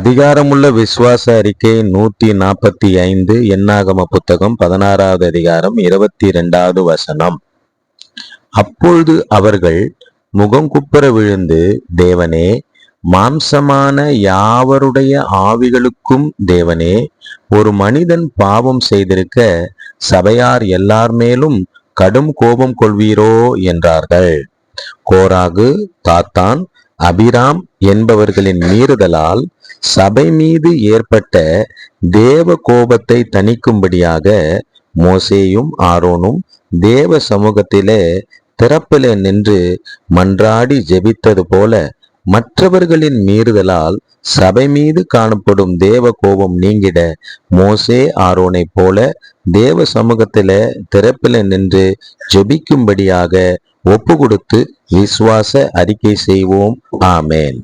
அதிகாரமுள்ள விசுவாச அறிக்கை 145 என்னாகம புத்தகம் 16வது அதிகாரம் 22வது வசனம். அப்பொழுது அவர்கள் முகங்குப்புற விழுந்து, தேவனே, மாம்சமான யாவருடைய ஆவிகளுக்கும் தேவனே, ஒரு மனிதன் பாவம் செய்திருக்க சபையார் எல்லார் மேலும் கடும் கோபம் கொள்வீரோ என்றார்கள். கோராகு, தாத்தான், அபிராம் என்பவர்களின் மீறுதலால் சபை மீது ஏற்பட்ட தேவ கோபத்தை தணிக்கும்படியாக மோசேயும் ஆரோனும் தேவ சமூகத்திலே திறப்பிலே நின்று மன்றாடி ஜெபித்தது போல மற்றவர்களின் மீறுதலால் சபை மீது காணப்படும் தேவ கோபம் நீங்கிட மோசே ஆரோனை போல தேவ சமூகத்தில திறப்பில நின்று ஜெபிக்கும்படியாக ஒப்பு கொடுத்து விசுவாச அறிக்கை செய்வோம். ஆமேன்.